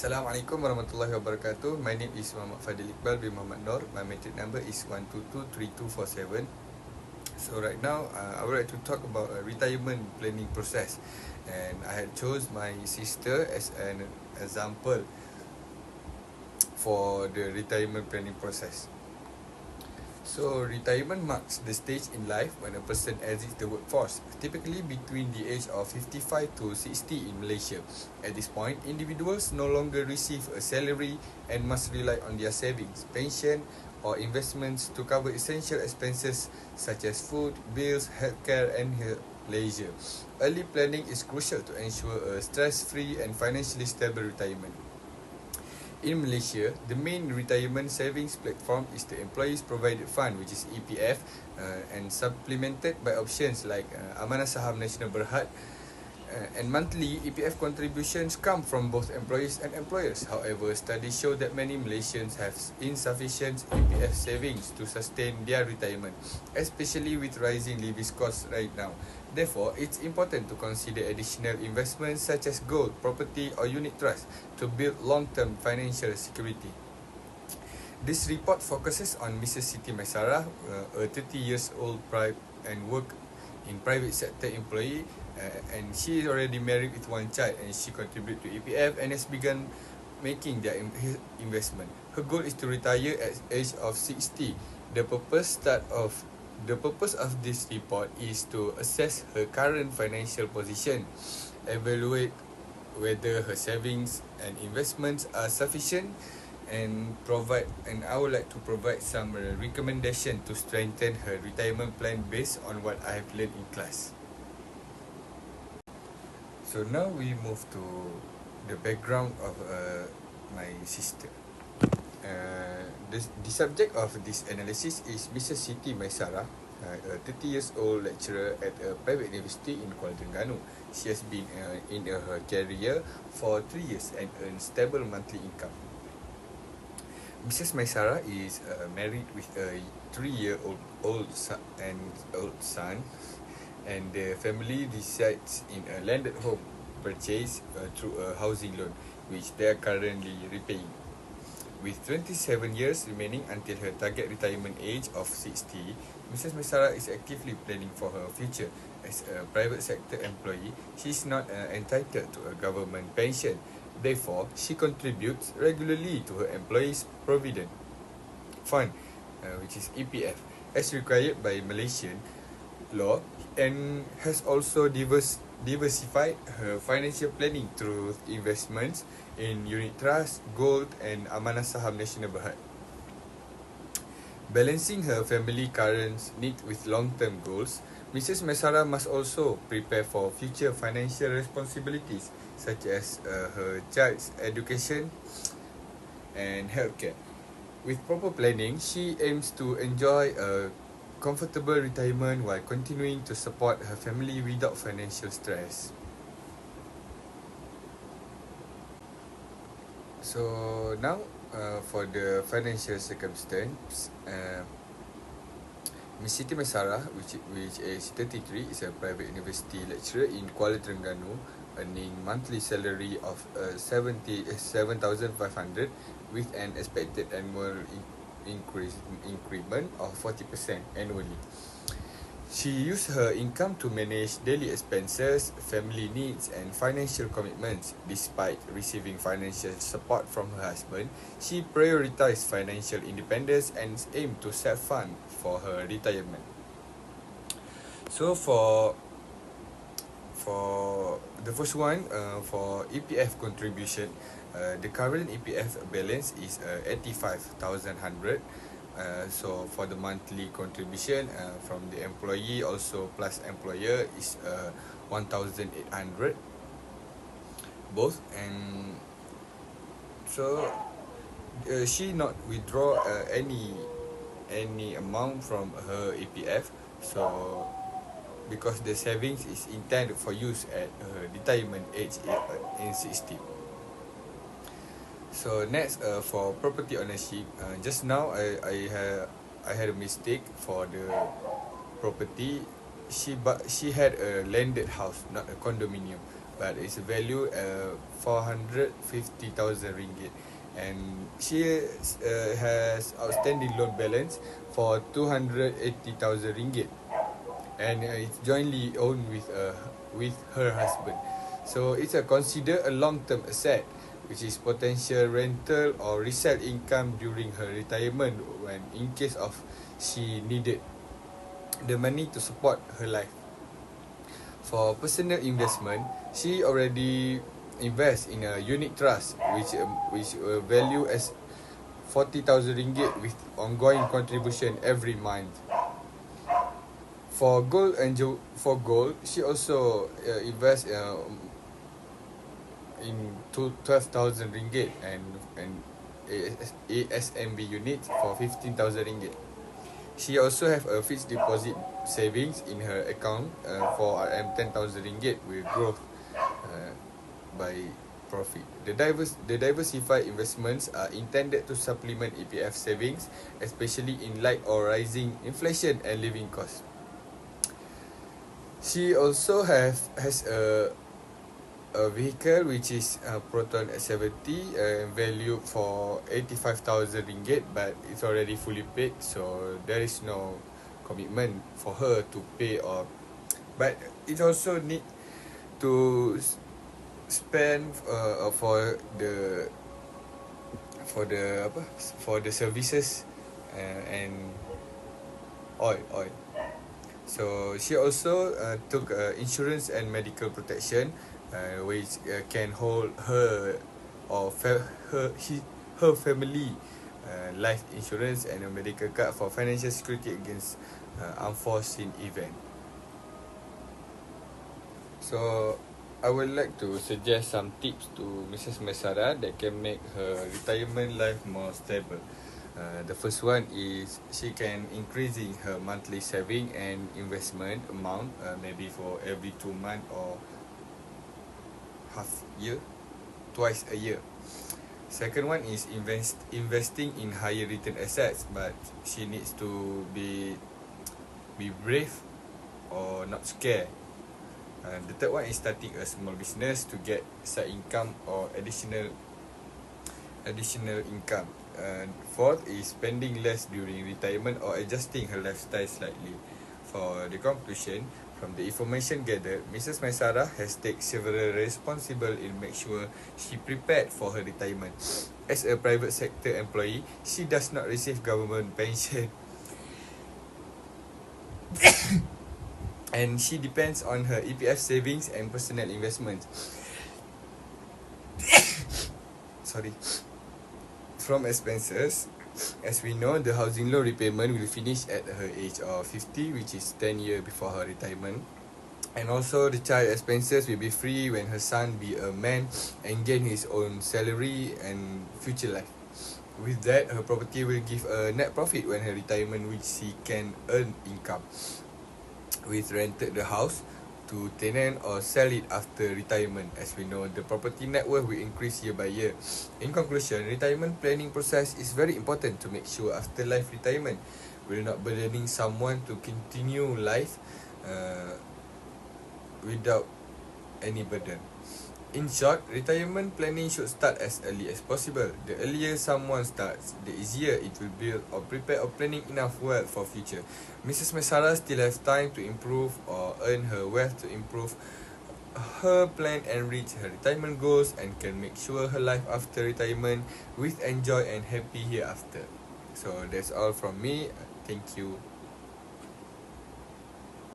Assalamualaikum warahmatullahi wabarakatuh. My name is Muhammad Fadil Iqbal bin Muhammad Nur. My matric number is 1223247. So right now, I would like to talk about a retirement planning process, and I had chose my sister as an example for the retirement planning process. So retirement marks the stage in life when a person exits the workforce, typically between the age of 55 to 60 in Malaysia. At this point, individuals no longer receive a salary and must rely on their savings, pension or investments to cover essential expenses such as food, bills, healthcare and leisure. Early planning is crucial to ensure a stress-free and financially stable retirement. In Malaysia, the main retirement savings platform is the Employees Provided Fund, which is EPF, and supplemented by options like Amanah Saham Nasional Berhad. And monthly, EPF contributions come from both employees and employers. However, studies show that many Malaysians have insufficient EPF savings to sustain their retirement, especially with rising living costs right now. Therefore, it's important to consider additional investments such as gold, property or unit trust to build long-term financial security. This report focuses on Mrs. Siti Maisarah, a 30 years old and work in private sector employee, and she is already married with one child, and she contribute to EPF and has begun making their investment. Her goal is to retire at age of 60. The purpose of this report is to assess her current financial position, evaluate whether her savings and investments are sufficient, and I would like to provide some recommendation to strengthen her retirement plan based on what I have learned in class. So now we move to the background of my sister. The subject of this analysis is Mrs. Siti Maisarah, a 30 years old lecturer at a private university in Kuala Terengganu. She has been in her career for 3 years and earns stable monthly income. Mrs. Maisarah is married with a 3-year-old son, and the family resides in a landed home purchased through a housing loan, which they are currently repaying. With 27 years remaining until her target retirement age of 60, Mrs. Maisarah is actively planning for her future. As a private sector employee, she is not entitled to a government pension. Therefore, she contributes regularly to her employees' provident fund, which is EPF, as required by Malaysian law, and has also diversified her financial planning through investments in unit trust, gold and Amanah Saham Nasional Berhad. Balancing her family current needs with long-term goals, Mrs. Maisarah must also prepare for future financial responsibilities such as her child's education and healthcare. With proper planning, she aims to enjoy a comfortable retirement while continuing to support her family without financial stress. So now, for the financial circumstance, Ms. Siti Maisarah, which is 33, is a private university lecturer in Kuala Terengganu, earning monthly salary of 7,500 with an expected annual increment of 40% annually. She used her income to manage daily expenses, family needs and financial commitments. Despite receiving financial support from her husband, she prioritized financial independence and aimed to self-fund for her retirement. So for the first one, for EPF contribution, the current EPF balance is 85,100. So for the monthly contribution from the employee also plus employer is 1,800 both, and so she not withdraw any amount from her EPF, so because the savings is intended for use at her retirement age in 60. So next, for property ownership, just now I had a mistake for the property. She had a landed house, not a condominium. but it's a value 450,000 ringgit. And she has outstanding loan balance for 280,000 ringgit, and it's jointly owned with her husband. So it's considered a long-term asset, which is potential rental or resale income during her retirement, when in case of she needed the money to support her life. For personal investment, she already invests in a unit trust, which value as 40,000 ringgit with ongoing contribution every month. For gold she also invests in 12,000 ringgit and ASMB unit for 15,000 ringgit. She also have a fixed deposit savings in her account for 10,000 ringgit with growth by profit. The diversified investments are intended to supplement EPF savings, especially in light of rising inflation and living costs. She also has a vehicle which is Proton S70, valued for 85,000 ringgit, but it's already fully paid, so there is no commitment for her to pay, or but it also need to spend for the services and oil. So she also took insurance and medical protection, which can hold her or her family life insurance and a medical card for financial security against unforeseen event. So I would like to suggest some tips to Mrs. Mesara that can make her retirement life more stable. The first one is she can increasing her monthly saving and investment amount, maybe for every 2 months or twice a year. Second one is investing in higher return assets, but she needs to be brave or not scared. The third one is starting a small business to get side income or additional income. Fourth is spending less during retirement or adjusting her lifestyle slightly. For the conclusion, from the information gathered, Mrs. Maisara has taken several responsible in make sure she prepared for her retirement. As a private sector employee, she does not receive government pension and she depends on her EPF savings and personal investments. From expenses, as we know, the housing loan repayment will finish at her age of 50, which is 10 years before her retirement. And also the child expenses will be free when her son be a man and gain his own salary and future life. With that, her property will give a net profit when her retirement, which she can earn income with rented the house to tenant or sell it after retirement. As we know, the property net worth will increase year by year. In conclusion, retirement planning process is very important to make sure afterlife retirement will not burdening someone to continue life without any burden. In short, retirement planning should start as early as possible. The earlier someone starts, the easier it will build or prepare or planning enough wealth for future. Mrs. Mesara still has time to improve or earn her wealth to improve her plan and reach her retirement goals, and can make sure her life after retirement with enjoy and happy hereafter. So that's all from me. Thank you.